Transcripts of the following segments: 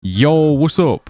Yo, what's up?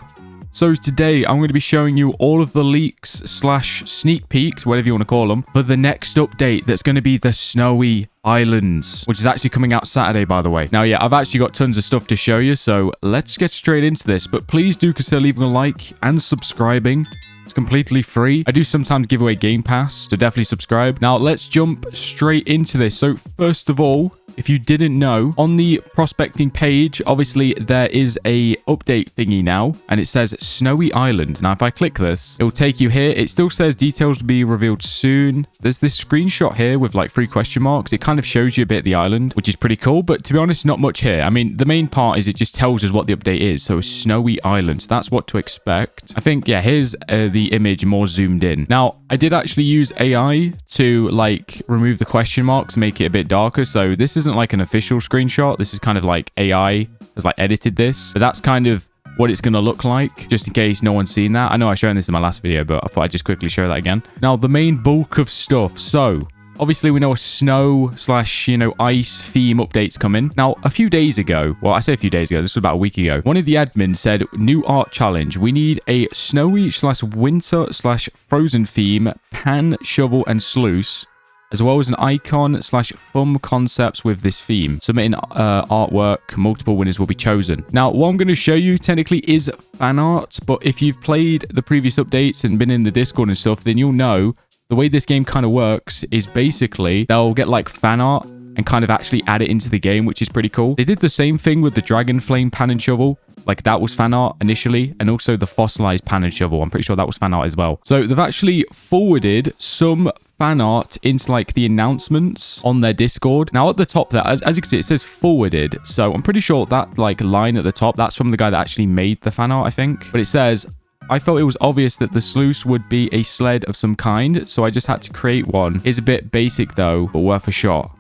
So today I'm going to be showing you all of the leaks slash sneak peeks, whatever you want to call them, for the next update that's going to be the Snowy Islands, which is actually coming out Saturday, by the way. Now, yeah, I've actually got tons of stuff to show you, so let's get straight into this. But please do consider leaving a like and subscribing. It's completely free. I do sometimes give away Game Pass, so definitely subscribe. Now, let's jump straight into this. So first of all, if you didn't know, on the prospecting page, obviously there is a update thingy now, and it says Snowy Island. Now, if I click this, it will take you here. It still says details will be revealed soon. There's this screenshot here with like 3 question marks. It kind of shows you a bit of the island, which is pretty cool. But to be honest, not much here. I mean, the main part is it just tells us what the update is. So Snowy Island. So that's what to expect. I think, yeah, here's the image more zoomed in. Now, I did actually use AI to like remove the question marks, make it a bit darker. So this isn't like an official screenshot. This is kind of like AI has like edited this. But that's kind of what it's going to look like, just in case no one's seen that. I know I showed this in my last video, but I thought I'd just quickly show that again. Now, the main bulk of stuff. So obviously, we know a snow slash, ice theme update's coming. Now, a few days ago, well, I say a few days ago, this was about a week ago, one of the admins said, new art challenge. We need a snowy slash winter slash frozen theme, pan, shovel, and sluice, as well as an icon slash thumb concepts with this theme. Submitting artwork, multiple winners will be chosen. Now, what I'm going to show you technically is fan art, but if you've played the previous updates and been in the Discord and stuff, then you'll know the way this game kind of works is basically they'll get like fan art and kind of actually add it into the game, which is pretty cool. They did the same thing with the Dragon Flame pan and shovel. Like that was fan art initially, and also the fossilized pan and shovel. I'm pretty sure that was fan art as well. So they've actually forwarded some fan art into like the announcements on their Discord. Now at the top there, as you can see, it says forwarded. So I'm pretty sure that like line at the top, that's from the guy that actually made the fan art, I think. But it says, I felt it was obvious that the sluice would be a sled of some kind, so I just had to create one. It's a bit basic though, but worth a shot.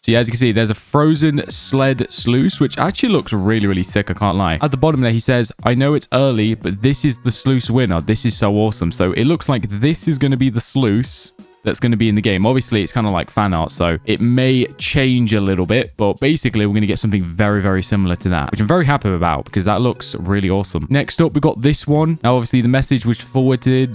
So yeah, as you can see, there's a frozen sled sluice, which actually looks really, really sick, I can't lie. At the bottom there, he says, I know it's early, but this is the sluice winner. This is so awesome. So it looks like this is going to be the sluice that's going to be in the game. Obviously, it's kind of like fan art, so it may change a little bit, but basically, we're going to get something very, very similar to that, which I'm very happy about because that looks really awesome. Next up, we got this one. Now, obviously, the message was forwarded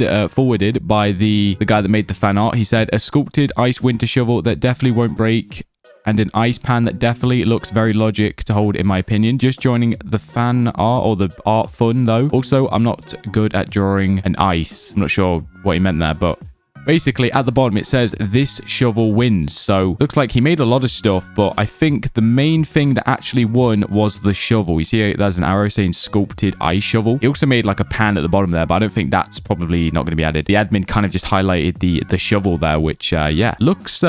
by the guy that made the fan art. He said, a sculpted ice winter shovel that definitely won't break, and an ice pan that definitely looks very logic to hold, in my opinion. Just joining the fan art or the art fun, though. Also, I'm not good at drawing an ice. I'm not sure what he meant there, but basically, at the bottom, it says, this shovel wins. So, looks like he made a lot of stuff, but I think the main thing that actually won was the shovel. You see, there's an arrow saying sculpted ice shovel. He also made like a pan at the bottom there, but I don't think that's probably not going to be added. The admin kind of just highlighted the shovel there, which, yeah, looks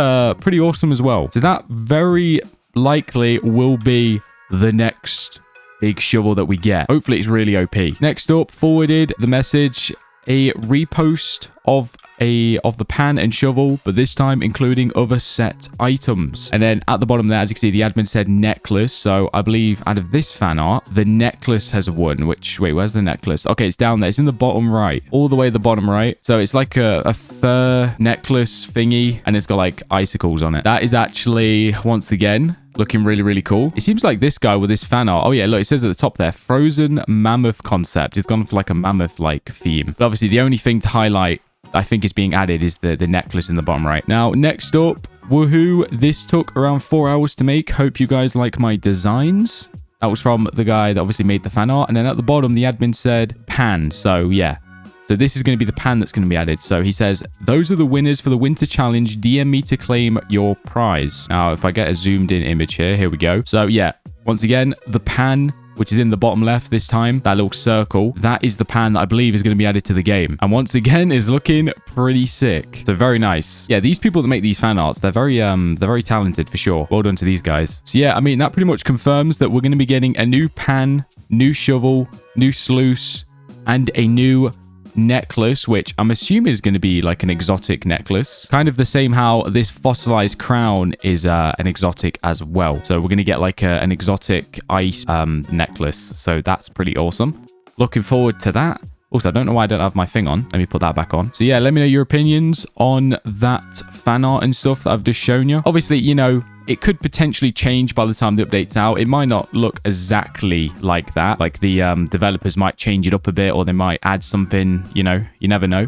pretty awesome as well. So that very likely will be the next big shovel that we get. Hopefully, it's really OP. Next up, forwarded the message, a repost of the pan and shovel, but this time including other set items. And then at the bottom there, as you can see, the admin said necklace. So I believe out of this fan art, the necklace has won, which, wait, where's the necklace? Okay, it's down there. It's in the bottom right, all the way at the bottom right. So it's like a fur necklace thingy, and it's got like icicles on it. That is actually, once again, looking really, really cool. It seems like this guy with this fan art. Oh, yeah, look, it says at the top there, frozen mammoth concept. It's gone for like a mammoth-like theme. But obviously, the only thing to highlight I think is being added is the necklace in the bottom right. Now, next up, woohoo. This took around 4 hours to make. Hope you guys like my designs. That was from the guy that obviously made the fan art. And then at the bottom, the admin said pan. So, yeah. So this is going to be the pan that's going to be added. So he says, those are the winners for the winter challenge. DM me to claim your prize. Now, if I get a zoomed in image here we go. So yeah, once again, the pan, which is in the bottom left this time, that little circle, that is the pan that I believe is going to be added to the game. And once again, is looking pretty sick. So very nice. Yeah, these people that make these fan arts, they're very talented for sure. Well done to these guys. So yeah, I mean, that pretty much confirms that we're going to be getting a new pan, new shovel, new sluice, and a new necklace, which I'm assuming is going to be like an exotic necklace. Kind of the same how this fossilized crown is an exotic as well. So we're going to get like an exotic ice necklace. So that's pretty awesome. Looking forward to that. Also, I don't know why I don't have my thing on. Let me put that back on. So yeah, let me know your opinions on that fan art and stuff that I've just shown you. Obviously, you know, it could potentially change by the time the update's out. It might not look exactly like that. Like the developers might change it up a bit, or they might add something, you know, you never know.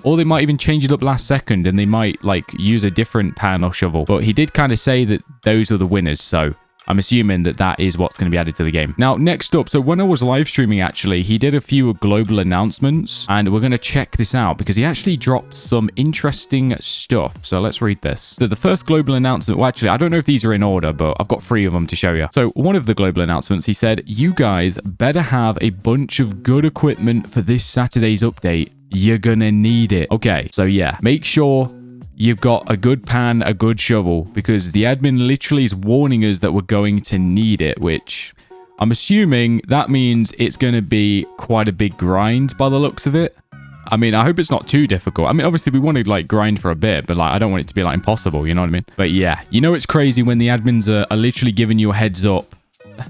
Or they might even change it up last second and they might like use a different pan or shovel. But he did kind of say that those are the winners. So I'm assuming that that is what's going to be added to the game. Now, next up, so when I was live streaming, actually, he did a few global announcements, and we're going to check this out because he actually dropped some interesting stuff. So let's read this. So the first global announcement, well, actually, I don't know if these are in order, but I've got 3 of them to show you. So one of the global announcements, he said, you guys better have a bunch of good equipment for this Saturday's update. You're gonna need it. Okay, so yeah, make sure you've got a good pan, a good shovel, because the admin literally is warning us that we're going to need it, which I'm assuming that means it's going to be quite a big grind by the looks of it. I mean, I hope it's not too difficult. I mean, obviously we want to like grind for a bit, but like I don't want it to be like impossible, you know what I mean? But yeah, you know it's crazy when the admins are literally giving you a heads up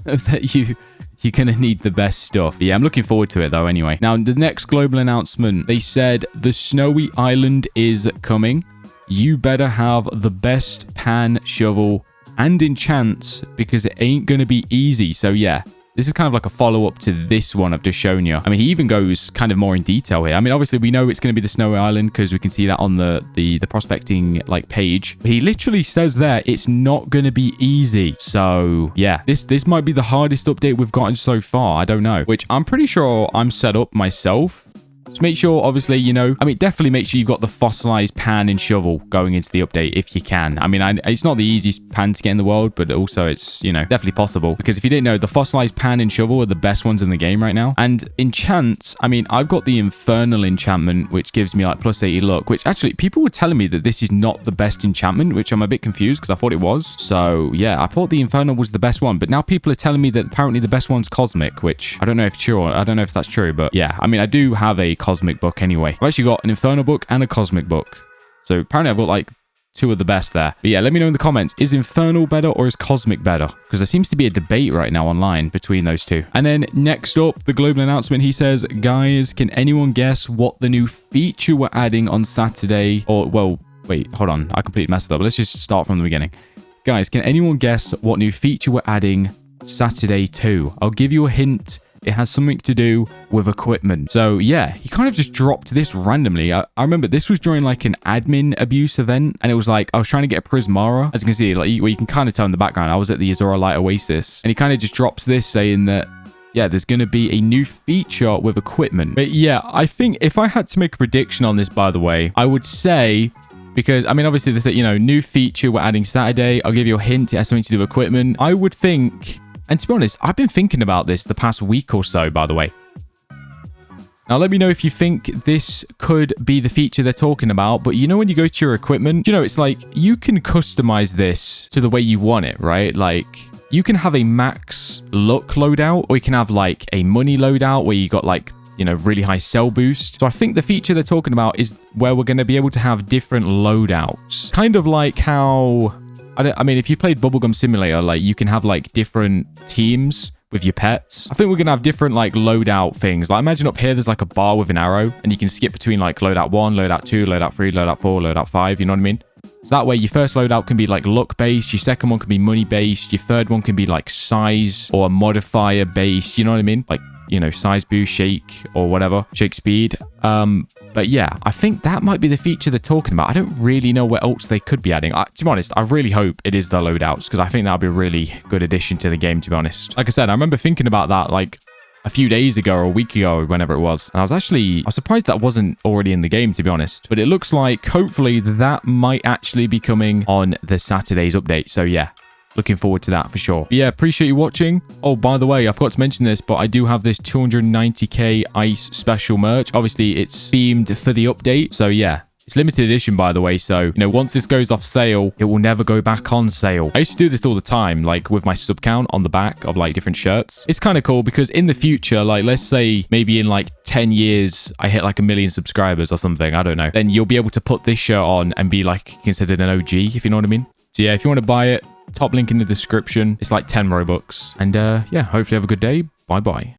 that you're going to need the best stuff. Yeah, I'm looking forward to it though anyway. Now, the next global announcement, they said the snowy island is coming. You better have the best pan, shovel, and enchants because it ain't going to be easy. So yeah, this is kind of like a follow-up to this one I've just shown you. I mean, he even goes kind of more in detail here. I mean, obviously, we know it's going to be the Snowy Island because we can see that on the prospecting like page. But he literally says there, it's not going to be easy. So yeah, this might be the hardest update we've gotten so far. I don't know, which I'm pretty sure I'm set up myself. Just make sure, obviously, you know, I mean, definitely make sure you've got the fossilized pan and shovel going into the update if you can. I mean, it's not the easiest pan to get in the world, but also it's, you know, definitely possible. Because if you didn't know, the fossilized pan and shovel are the best ones in the game right now. And enchants, I mean, I've got the infernal enchantment, which gives me like plus 80 luck, which actually people were telling me that this is not the best enchantment, which I'm a bit confused because I thought it was. So yeah, I thought the infernal was the best one, but now people are telling me that apparently the best one's cosmic, which I don't know if true or I don't know if that's true, but yeah, I mean, I do have a cosmic book anyway. I've actually got an infernal book and a cosmic book. So apparently I've got like 2 of the best there. But yeah, let me know in the comments, is infernal better or is cosmic better? Because there seems to be a debate right now online between those 2. And then next up, the global announcement, he says, guys, can anyone guess what the new feature we're adding on Saturday? Or, well, wait, hold on. I completely messed it up. Let's just start from the beginning. Guys, can anyone guess what new feature we're adding Saturday 2? I'll give you a hint. It has something to do with equipment. So yeah, he kind of just dropped this randomly. I remember this was during like an admin abuse event, and it was like I was trying to get a Prismara. As you can see, like you can kind of tell in the background, I was at the Azora Light Oasis, and he kind of just drops this saying that, yeah, there's going to be a new feature with equipment. But yeah, I think if I had to make a prediction on this, by the way, I would say, because I mean, obviously this, you know, new feature we're adding Saturday. I'll give you a hint. It has something to do with equipment. I would think. And to be honest, I've been thinking about this the past week or so, by the way. Now, let me know if you think this could be the feature they're talking about. But you know, when you go to your equipment, you know, it's like you can customize this to the way you want it, right? Like you can have a max luck loadout, or you can have like a money loadout where you got like, you know, really high sell boost. So I think the feature they're talking about is where we're going to be able to have different loadouts. Kind of like how... I mean, if you played Bubblegum Simulator, like you can have like different teams with your pets. I think we're going to have different like loadout things. Like imagine up here, there's like a bar with an arrow and you can skip between like loadout 1, loadout 2, loadout 3, loadout 4, loadout 5. You know what I mean? So that way your first loadout can be like luck based. Your second one can be money based. Your third one can be like size or modifier based. You know what I mean? Like, you know, size boost, shake or whatever, shake speed. But yeah, I think that might be the feature they're talking about. I don't really know what else they could be adding. To be honest, I really hope it is the loadouts because I think that'll be a really good addition to the game, to be honest. Like I said, I remember thinking about that like a few days ago or a week ago, or whenever it was. And I was surprised that wasn't already in the game, to be honest. But it looks like hopefully that might actually be coming on the Saturday's update. So yeah. Looking forward to that for sure. But yeah, appreciate you watching. Oh, by the way, I forgot to mention this, but I do have this 290k ice special merch. Obviously, it's themed for the update. So yeah, it's limited edition, by the way. So, you know, once this goes off sale, it will never go back on sale. I used to do this all the time, like with my sub count on the back of like different shirts. It's kind of cool because in the future, like let's say maybe in like 10 years, I hit like 1 million subscribers or something. I don't know. Then you'll be able to put this shirt on and be like considered an OG, if you know what I mean. So yeah, if you want to buy it, top link in the description. It's like 10 Robux. And yeah, hopefully have a good day. Bye-bye.